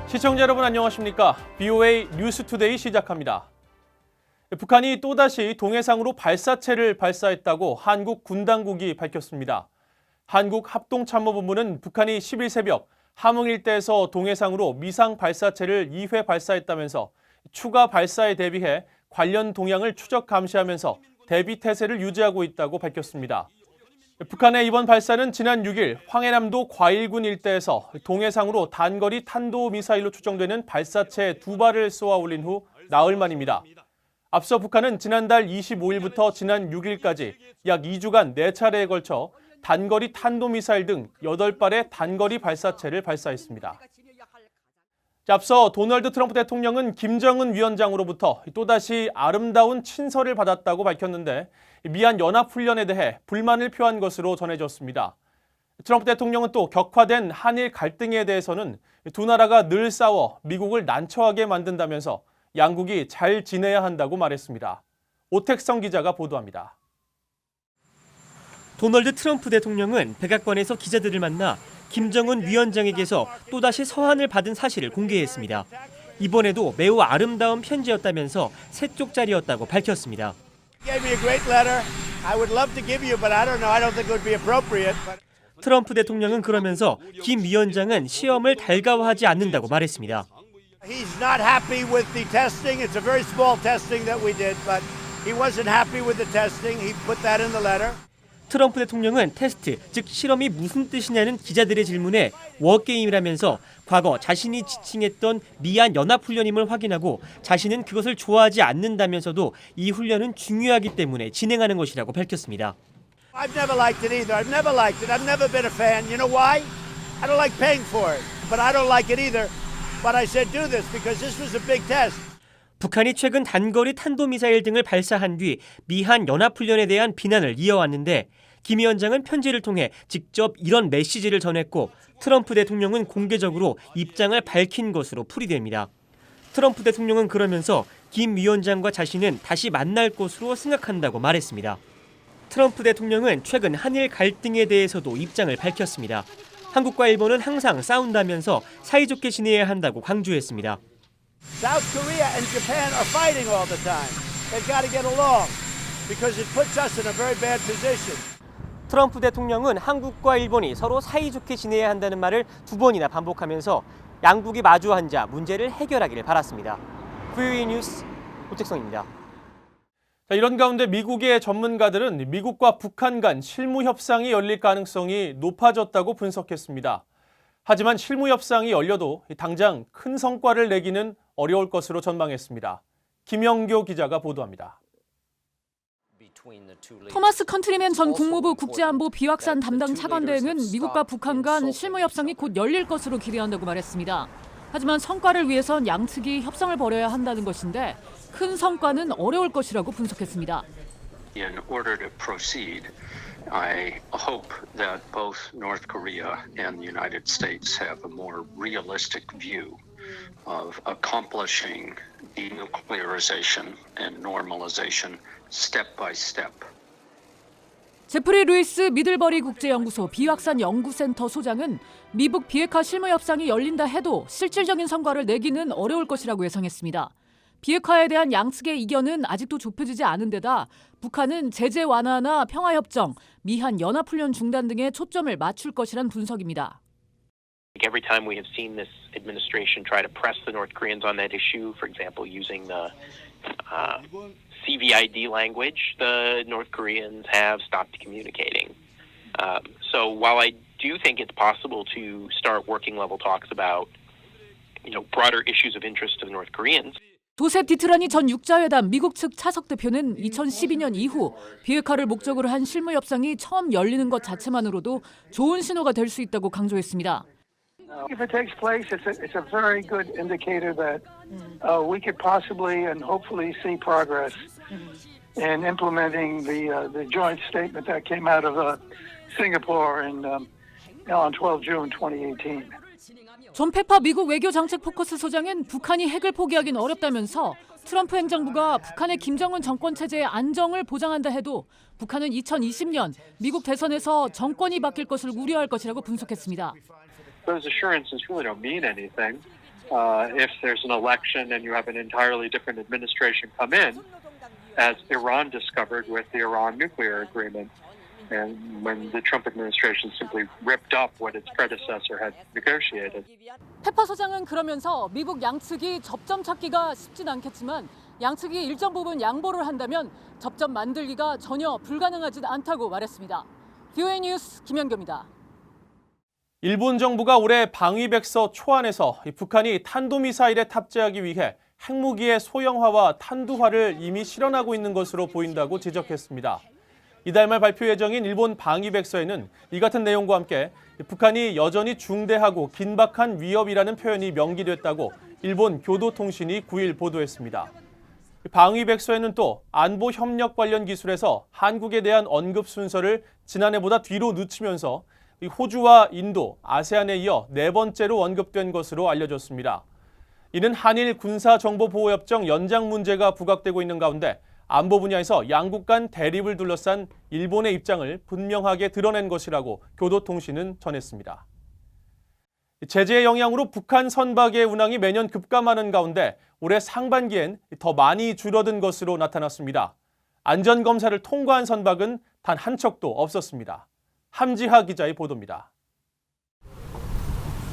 시청자 여러분 안녕하십니까? BOA 뉴스투데이 시작합니다. 북한이 또다시 동해상으로 발사체를 발사했다고 한국 군 당국이 밝혔습니다. 한국합동참모본부는 북한이 10일 새벽 함흥 일대에서 동해상으로 미상 발사체를 2회 발사했다면서 추가 발사에 대비해 관련 동향을 추적 감시하면서 대비 태세를 유지하고 있다고 밝혔습니다. 북한의 이번 발사는 지난 6일 황해남도 과일군 일대에서 동해상으로 단거리 탄도미사일로 추정되는 발사체 2발을 쏘아 올린 후 나흘 만입니다. 앞서 북한은 지난달 25일부터 지난 6일까지 약 2주간 4차례에 걸쳐 단거리 탄도미사일 등 8발의 단거리 발사체를 발사했습니다. 앞서 도널드 트럼프 대통령은 김정은 위원장으로부터 또다시 아름다운 친서를 받았다고 밝혔는데 미한 연합훈련에 대해 불만을 표한 것으로 전해졌습니다. 트럼프 대통령은 또 격화된 한일 갈등에 대해서는 두 나라가 늘 싸워 미국을 난처하게 만든다면서 양국이 잘 지내야 한다고 말했습니다. 오택성 기자가 보도합니다. 도널드 트럼프 대통령은 백악관에서 기자들을 만나 김정은 위원장에게서 또다시 서한을 받은 사실을 공개했습니다. 이번에도 매우 아름다운 편지였다면서 3쪽짜리였다고 밝혔습니다. 트럼프 대통령은 그러면서 김 위원장은 시험을 달가워하지 않는다고 말했습니다. He's not happy with the testing. It's a very small testing that we did, but he wasn't happy with the testing. He put that in the letter. 트럼프 대통령은 테스트, 즉 실험이 무슨 뜻이냐는 기자들의 질문에 워게임이라면서 과거 자신이 지칭했던 미한 연합훈련임을 확인하고 자신은 그것을 좋아하지 않는다면서도 이 훈련은 중요하기 때문에 진행하는 것이라고 밝혔습니다. I've never liked it either. I've never liked it. I've never been a fan. You know why? I don't like paying for it. But I don't like it either. But I said do this because this was a big test. 북한이 최근 단거리 탄도미사일 등을 발사한 뒤 미한 연합훈련에 대한 비난을 이어왔는데 김 위원장은 편지를 통해 직접 이런 메시지를 전했고 트럼프 대통령은 공개적으로 입장을 밝힌 것으로 풀이됩니다. 트럼프 대통령은 그러면서 김 위원장과 자신은 다시 만날 것으로 생각한다고 말했습니다. 트럼프 대통령은 최근 한일 갈등에 대해서도 입장을 밝혔습니다. 한국과 일본은 항상 싸운다면서 사이좋게 지내야 한다고 강조했습니다. South Korea and Japan are fighting all the time. They've got to get along because it puts us in a very bad position. 트럼프 대통령은 한국과 일본이 서로 사이좋게 지내야 한다는 말을 2번이나 반복하면서 양국이 마주 앉아 문제를 해결하기를 바랐습니다. BOA 뉴스 오택성입니다. 이런 가운데 미국의 전문가들은 미국과 북한 간 실무 협상이 열릴 가능성이 높아졌다고 분석했습니다. 하지만 실무 협상이 열려도 당장 큰 성과를 내기는 어려울 것으로 전망했습니다. 김영교 기자가 보도합니다. 토마스 컨트리맨 전 국무부 국제안보 비확산 담당 차관대행은 미국과 북한 간 실무 협상이 곧 열릴 것으로 기대한다고 말했습니다. 하지만 성과를 위해선 양측이 협상을 벌여야 한다는 것인데 큰 성과는 어려울 것이라고 분석했습니다. In order to proceed, I hope that both North Korea and the United States have a more realistic view of accomplishing denuclearization and normalization step by step. 제프리 루이스 미들버리 국제연구소 비확산 연구센터 소장은 미북 비핵화 실무 협상이 열린다 해도 실질적인 성과를 내기는 어려울 것이라고 예상했습니다. 비핵화에 대한 양측의 이견은 아직도 좁혀지지 않은 데다 북한은 제재 완화나 평화협정, 미한 연합훈련 중단 등에 초점을 맞출 것이란 분석입니다. Every time we have seen this administration try to press the North Koreans on that issue, for example, using the CVID language, the North Koreans have stopped communicating. So while I do think it's possible to start working level talks about, broader issues of interest to the North Koreans. 조셉 디트라니 전 육자회담 미국 측 차석 대표는 2012년 이후 비핵화를 목적으로 한 실무 협상이 처음 열리는 것 자체만으로도 좋은 신호가 될 수 있다고 강조했습니다. If it takes place, it's a very good indicator that we could possibly and hopefully see progress in implementing the joint statement that came out of Singapore on 12 June 2018. 존 페파 미국 외교정책 포커스 소장은 북한이 핵을 포기하긴 어렵다면서 트럼프 행정부가 북한의 김정은 정권 체제의 안정을 보장한다 해도 북한은 2020년 미국 대선에서 정권이 바뀔 것을 우려할 것이라고 분석했습니다. Those assurances really don't mean anything if there's an election and you have an entirely different administration come in, as Iran discovered with the Iran nuclear agreement, and when the Trump administration simply ripped up what its predecessor had negotiated. 페퍼 소장은 그러면서 미국 양측이 접점 찾기가 쉽진 않겠지만 양측이 일정 부분 양보를 한다면 접점 만들기가 전혀 불가능하진 않다고 말했습니다. VOA 뉴스 김연경입니다. 일본 정부가 올해 방위백서 초안에서 북한이 탄도미사일에 탑재하기 위해 핵무기의 소형화와 탄두화를 이미 실현하고 있는 것으로 보인다고 지적했습니다. 이달 말 발표 예정인 일본 방위백서에는 이 같은 내용과 함께 북한이 여전히 중대하고 긴박한 위협이라는 표현이 명기됐다고 일본 교도통신이 9일 보도했습니다. 방위백서에는 또 안보 협력 관련 기술에서 한국에 대한 언급 순서를 지난해보다 뒤로 늦추면서 호주와 인도, 아세안에 이어 네 번째로 언급된 것으로 알려졌습니다. 이는 한일 군사정보보호협정 연장 문제가 부각되고 있는 가운데 안보 분야에서 양국 간 대립을 둘러싼 일본의 입장을 분명하게 드러낸 것이라고 교도통신은 전했습니다. 제재의 영향으로 북한 선박의 운항이 매년 급감하는 가운데 올해 상반기엔 더 많이 줄어든 것으로 나타났습니다. 안전검사를 통과한 선박은 단 한 척도 없었습니다. 함지하 기자의 보도입니다.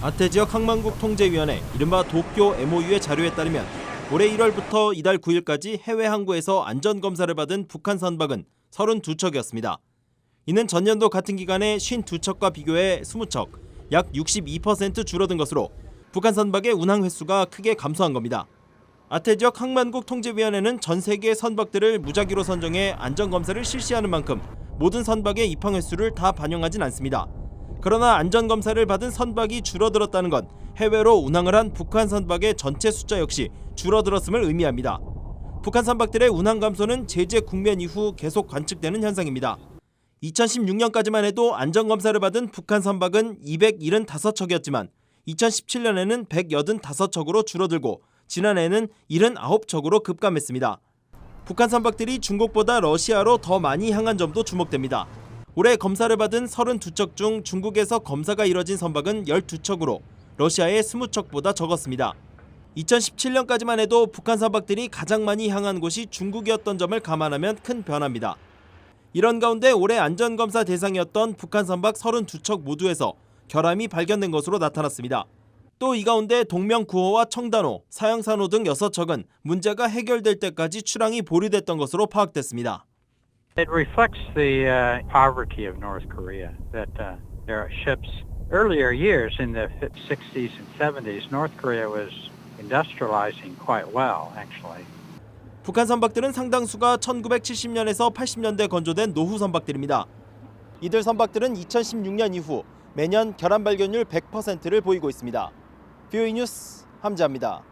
아태지역 항만국 통제위원회 이른바 도쿄 MOU의 자료에 따르면 올해 1월부터 이달 9일까지 해외 항구에서 안전검사를 받은 북한 선박은 32척이었습니다. 이는 전년도 같은 기간의 52척과 비교해 20척, 약 62% 줄어든 것으로 북한 선박의 운항 횟수가 크게 감소한 겁니다. 아태지역 항만국 통제위원회는 전 세계 선박들을 무작위로 선정해 안전검사를 실시하는 만큼 모든 선박의 입항 횟수를 다 반영하진 않습니다. 그러나 안전검사를 받은 선박이 줄어들었다는 건 해외로 운항을 한 북한 선박의 전체 숫자 역시 줄어들었음을 의미합니다. 북한 선박들의 운항 감소는 제재 국면 이후 계속 관측되는 현상입니다. 2016년까지만 해도 안전검사를 받은 북한 선박은 275척이었지만 2017년에는 185척으로 줄어들고 지난해에는 79척으로 급감했습니다. 북한 선박들이 중국보다 러시아로 더 많이 향한 점도 주목됩니다. 올해 검사를 받은 32척 중 중국에서 검사가 이뤄진 선박은 12척으로 러시아의 20척보다 적었습니다. 2017년까지만 해도 북한 선박들이 가장 많이 향한 곳이 중국이었던 점을 감안하면 큰 변화입니다. 이런 가운데 올해 안전검사 대상이었던 북한 선박 32척 모두에서 결함이 발견된 것으로 나타났습니다. 또 이 가운데 동명구호와 청단호, 사형산호 등 6척은 문제가 해결될 때까지 출항이 보류됐던 것으로 파악됐습니다. It reflects the poverty of North Korea, that their ships earlier years in the 60s and 70s, North Korea was industrializing quite well, actually. 북한 선박들은 상당수가 1970년에서 80년대 건조된 노후 선박들입니다. 이들 선박들은 2016년 이후 매년 결함 발견율 100%를 보이고 있습니다. VOA 뉴스 함지아입니다.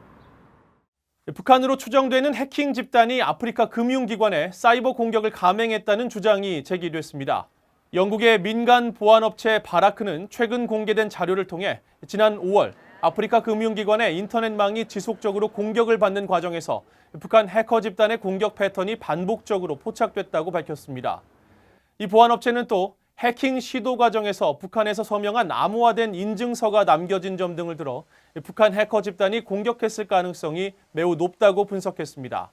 북한으로 추정되는 해킹 집단이 아프리카 금융기관에 사이버 공격을 감행했다는 주장이 제기됐습니다. 영국의 민간 보안업체 바라크는 최근 공개된 자료를 통해 지난 5월 아프리카 금융기관의 인터넷망이 지속적으로 공격을 받는 과정에서 북한 해커 집단의 공격 패턴이 반복적으로 포착됐다고 밝혔습니다. 이 보안업체는 또 해킹 시도 과정에서 북한에서 서명한 암호화된 인증서가 남겨진 점 등을 들어 북한 해커 집단이 공격했을 가능성이 매우 높다고 분석했습니다.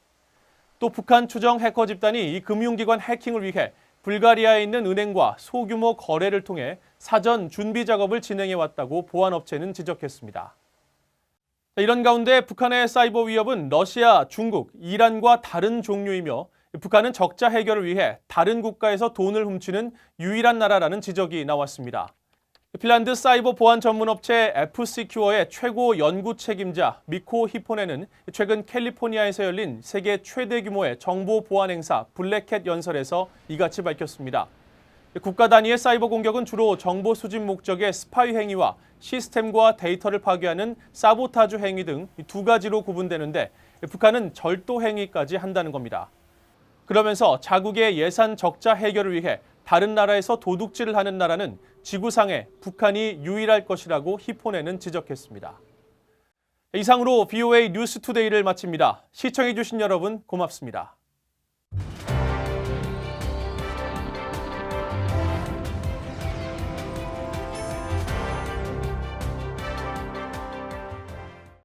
또 북한 추정 해커 집단이 이 금융기관 해킹을 위해 불가리아에 있는 은행과 소규모 거래를 통해 사전 준비 작업을 진행해왔다고 보안업체는 지적했습니다. 이런 가운데 북한의 사이버 위협은 러시아, 중국, 이란과 다른 종류이며 북한은 적자 해결을 위해 다른 국가에서 돈을 훔치는 유일한 나라라는 지적이 나왔습니다. 핀란드 사이버 보안 전문 업체 F-Secure의 최고 연구 책임자 미코 히포네는 최근 캘리포니아에서 열린 세계 최대 규모의 정보 보안 행사 블랙캣 연설에서 이같이 밝혔습니다. 국가 단위의 사이버 공격은 주로 정보 수집 목적의 스파이 행위와 시스템과 데이터를 파괴하는 사보타주 행위 등 두 가지로 구분되는데 북한은 절도 행위까지 한다는 겁니다. 그러면서 자국의 예산 적자 해결을 위해 다른 나라에서 도둑질을 하는 나라는 지구상에 북한이 유일할 것이라고 히포네는 지적했습니다. 이상으로 VOA 뉴스투데이를 마칩니다. 시청해주신 여러분 고맙습니다.